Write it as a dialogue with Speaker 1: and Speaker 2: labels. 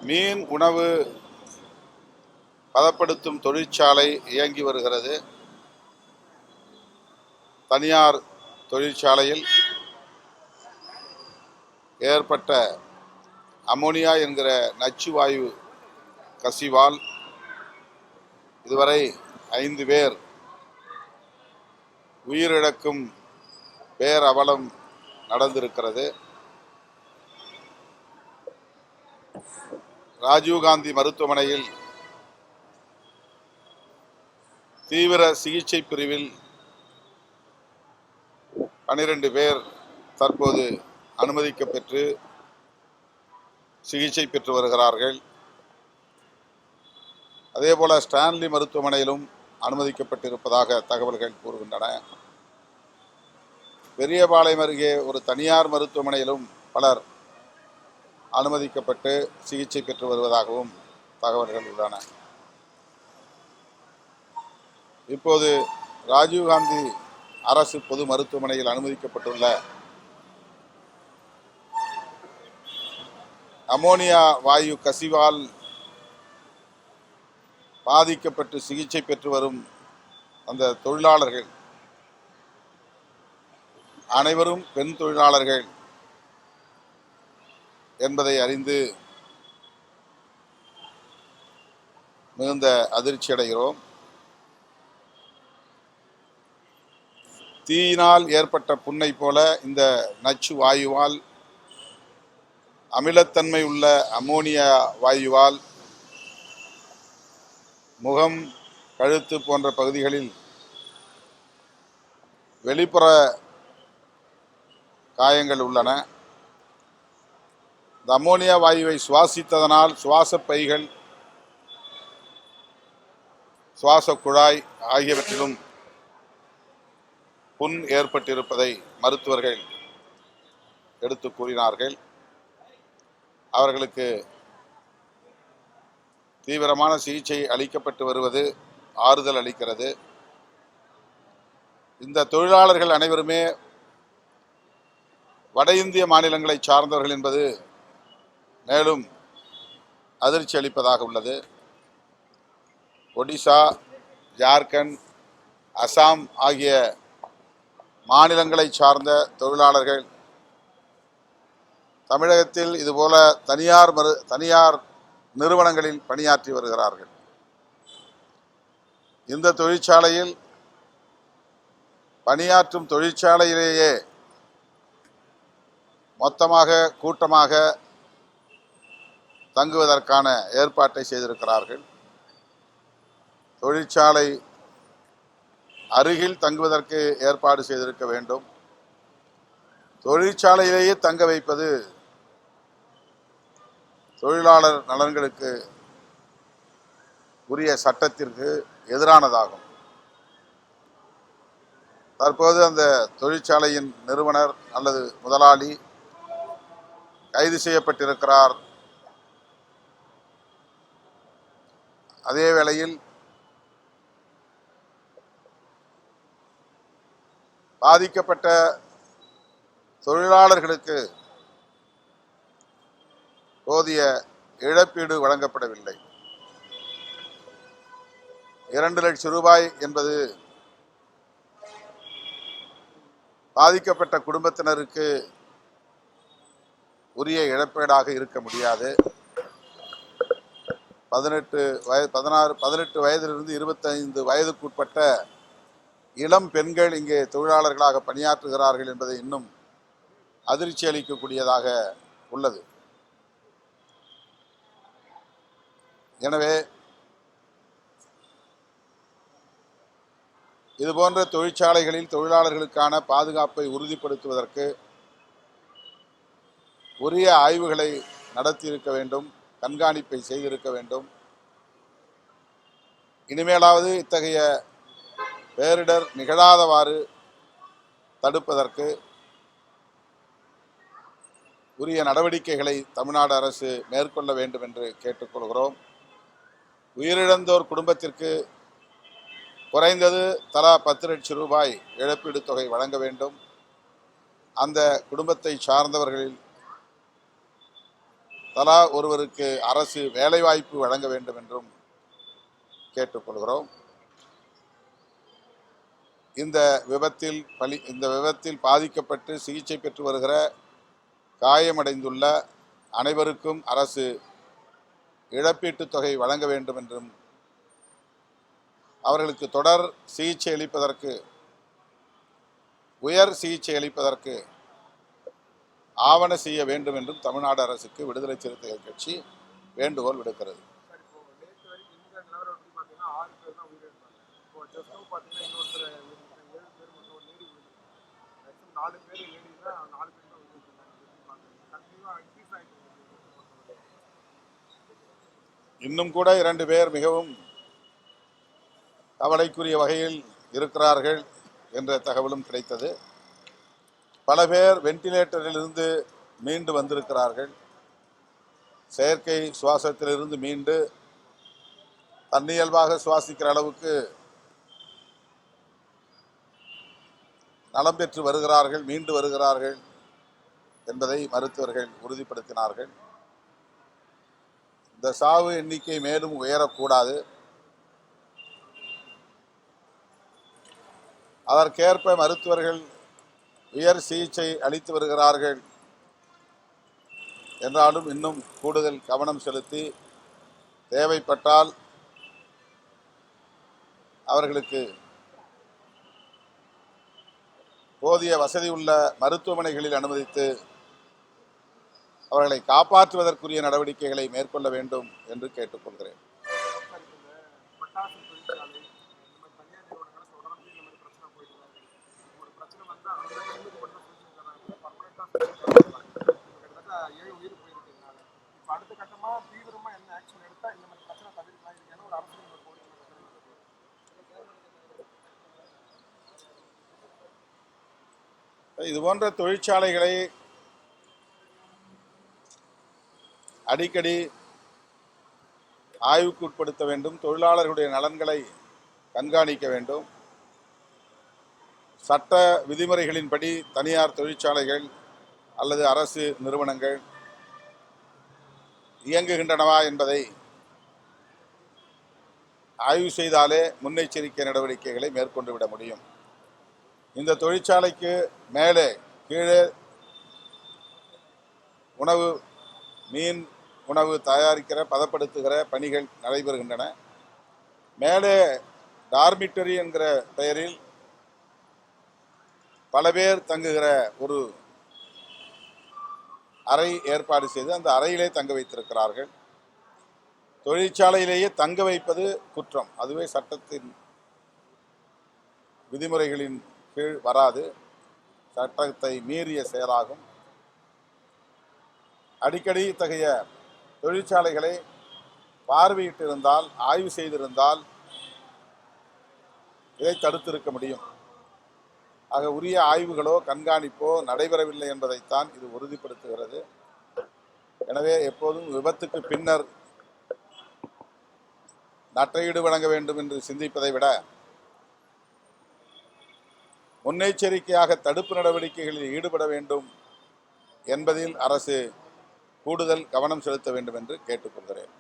Speaker 1: மீன் உணவு பதப்படுத்தும் தொழிற்சாலை இயங்கி வருகிறது. தனியார் தொழிற்சாலையில் ஏற்பட்ட அமோனியா என்கிற நச்சு வாயு கசிவால் இதுவரை 5 பேர் உயிரிழக்கும் பேரவலம் நடந்திருக்கிறது. ராஜீவ்காந்தி மருத்துவமனையில் தீவிர சிகிச்சை பிரிவில் 12 பேர் தற்போது அனுமதிக்கப்பெற்று சிகிச்சை பெற்று வருகிறார்கள். அதேபோல ஸ்டான்லி மருத்துவமனையிலும் அனுமதிக்கப்பட்டிருப்பதாக தகவல்கள் கூறுகின்றன. பெரியபாளையம் அருகே ஒரு தனியார் மருத்துவமனையிலும் பலர் அனுமதிக்கப்பட்டு சிகிச்சை பெற்று வருவதாகவும் தகவல்கள் உள்ளன. இப்போது ராஜீவ்காந்தி அரசு பொது மருத்துவமனையில் அனுமதிக்கப்பட்டுள்ள அமோனியா வாயு கசிவால் பாதிக்கப்பட்டு சிகிச்சை பெற்று வரும் அந்த தொழிலாளர்கள் அனைவரும் பெண் தொழிலாளர்கள் என்பதை அறிந்து மிகுந்த அதிர்ச்சி அடைகிறோம். தீயினால் ஏற்பட்ட புண்ணை போல இந்த நச்சு வாயுவால், அமிலத்தன்மை உள்ள அமோனியா வாயுவால் முகம், கழுத்து போன்ற பகுதிகளில் வெளிப்புற காயங்கள் உள்ளன. இந்த அமோனியா வாயுவை சுவாசித்ததனால் சுவாச பைகள், சுவாச குழாய் ஆகியவற்றிலும் புண் ஏற்பட்டிருப்பதை மருத்துவர்கள் எடுத்து கூறினார்கள். அவர்களுக்கு தீவிரமான சிகிச்சை அளிக்கப்பட்டு வருவது ஆறுதல் அளிக்கிறது. இந்த தொழிலாளர்கள் அனைவருமே வட இந்திய மாநிலங்களை சார்ந்தவர்கள் என்பது மேலும் அதிர்ச்சி அளிப்பதாக உள்ளது. ஒடிசா, ஜார்க்கண்ட், அசாம் ஆகிய மாநிலங்களை சார்ந்த தொழிலாளர்கள் தமிழகத்தில் இதுபோல தனியார் நிறுவனங்களில் பணியாற்றி வருகிறார்கள். இந்த தொழிற்சாலையில் பணியாற்றும் தொழிற்சாலையிலேயே மொத்தமாக கூட்டமாக தங்குவதற்கான ஏற்பாட்டை செய்திருக்கிறார்கள். தொழிற்சாலை அருகில் தங்குவதற்கு ஏற்பாடு செய்திருக்க வேண்டும். தொழிற்சாலையிலேயே தங்க வைப்பது தொழிலாளர் நலன்களுக்கு உரிய சட்டத்திற்கு எதிரானதாகும். தற்போது அந்த தொழிற்சாலையின் நிறுவனர் அல்லது முதலாளி கைது செய்யப்பட்டிருக்கிறார். அதே வேளையில் பாதிக்கப்பட்ட தொழிலாளர்களுக்கு போதிய இழப்பீடு வழங்கப்படவில்லை. 2 லட்சம் ரூபாய் என்பது பாதிக்கப்பட்ட குடும்பத்தினருக்கு உரிய இழப்பீடாக இருக்க முடியாது. 18 வயதிலிருந்து 25 வயதுக்குட்பட்ட இளம் பெண்கள் இங்கே தொழிலாளர்களாக பணியாற்றுகிறார்கள் என்பதை இன்னும் அதிர்ச்சி அளிக்கக்கூடியதாக உள்ளது. எனவே இதுபோன்ற தொழிற்சாலைகளில் தொழிலாளர்களுக்கான பாதுகாப்பை உறுதிப்படுத்துவதற்கு உரிய ஆய்வுகளை நடத்தியிருக்க வேண்டும், கண்காணிப்பை செய்திருக்க வேண்டும். இனிமேலாவது இத்தகைய பேரிடர் நிகழாதவாறு தடுப்பதற்கு உரிய நடவடிக்கைகளை தமிழ்நாடு அரசு மேற்கொள்ள வேண்டும் என்று கேட்டுக்கொள்கிறோம். உயிரிழந்தோர் குடும்பத்திற்கு குறைந்தது தலா 10 லட்சம் ரூபாய் இழப்பீடு தொகை வழங்க வேண்டும். அந்த குடும்பத்தை சார்ந்தவர்களில் தலா ஒருவருக்கு அரசு வேலைவாய்ப்பு வழங்க வேண்டும் என்றும் கேட்டுக்கொள்கிறோம். இந்த விபத்தில் பாதிக்கப்பட்டு சிகிச்சை பெற்று வருகிற காயமடைந்துள்ள அனைவருக்கும் அரசு இழப்பீட்டுத் தொகை வழங்க வேண்டும் என்றும், அவர்களுக்கு தொடர் சிகிச்சை அளிப்பதற்கு, உயர் சிகிச்சை அளிப்பதற்கு ஆவண செய்ய வேண்டும் என்றும் தமிழ்நாடு அரசுக்கு விடுதலை சிறுத்தைகள் கட்சி வேண்டுகோள் விடுக்கிறது. இன்னும் கூட 2 பேர் மிகவும் கவலைக்குரிய வகையில் இருக்கிறார்கள் என்ற தகவலும் கிடைத்தது. பல பேர் வெண்டிலேட்டரில் இருந்து மீண்டு வந்திருக்கிறார்கள். செயற்கை சுவாசத்திலிருந்து மீண்டு தன்னியல்பாக சுவாசிக்கிற அளவுக்கு நலம் பெற்று வருகிறார்கள், மீண்டு வருகிறார்கள் என்பதை மருத்துவர்கள் உறுதிப்படுத்தினார்கள். இந்த சாவு எண்ணிக்கை மேலும் உயரக்கூடாது. அதற்கேற்ப மருத்துவர்கள் உயர் சிகிச்சை அளித்து வருகிறார்கள் என்றாலும் இன்னும் கூடுதல் கவனம் செலுத்தி தேவைப்பட்டால் அவர்களுக்கு போதிய வசதி உள்ள மருத்துவமனைகளில் அனுமதித்து அவர்களை காப்பாற்றுவதற்குரிய நடவடிக்கைகளை மேற்கொள்ள வேண்டும் என்று கேட்டுக்கொள்கிறேன். இது போன்ற தொழிற்சாலைகளை அடிக்கடி ஆய்வுக்கு உட்படுத்த வேண்டும். தொழிலாளர்களுடைய நலன்களை கண்காணிக்க வேண்டும். சட்ட விதிமுறைகளின்படி தனியார் தொழிற்சாலைகள் அல்லது அரசு நிறுவனங்கள் இயங்குகின்றனவா என்பதை ஆய்வு செய்தாலே முன்னெச்சரிக்கை நடவடிக்கைகளை மேற்கொண்டு விட முடியும். இந்த தொழிற்சாலைக்கு மேலே கீழே மீன் உணவு தயாரிக்கிற பதப்படுத்துகிற பணிகள் நடைபெறுகின்றன. மேலே டார்மிட்டரி என்கிற பெயரில் பல பேர் தங்குகிற ஒரு அறை ஏற்பாடு செய்து அந்த அறையிலே தங்க வைத்திருக்கிறார்கள். தொழிற்சாலையிலேயே தங்க வைப்பது குற்றம். அதுவே சட்டத்தின் விதிமுறைகளின் கீழ் வராது, சட்டத்தை மீறிய செயலாகும். அடிக்கடி இத்தகைய தொழிற்சாலைகளை பார்வையிட்டிருந்தால், ஆய்வு செய்திருந்தால் இதை தடுத்திருக்க முடியும். ஆக உரிய ஆய்வுகளோ கண்காணிப்போ நடைபெறவில்லை என்பதைத்தான் இது உறுதிப்படுத்துகிறது. எனவே எப்போதும் விபத்துக்கு பின்னர் நட்டையீடு வழங்க வேண்டும் என்று சிந்திப்பதை விட முன்னெச்சரிக்கையாக தடுப்பு நடவடிக்கைகளில் ஈடுபட வேண்டும் என்பதில் அரசு கூடுதல் கவனம் செலுத்த வேண்டும் என்று கேட்டுக்கொள்கிறேன்.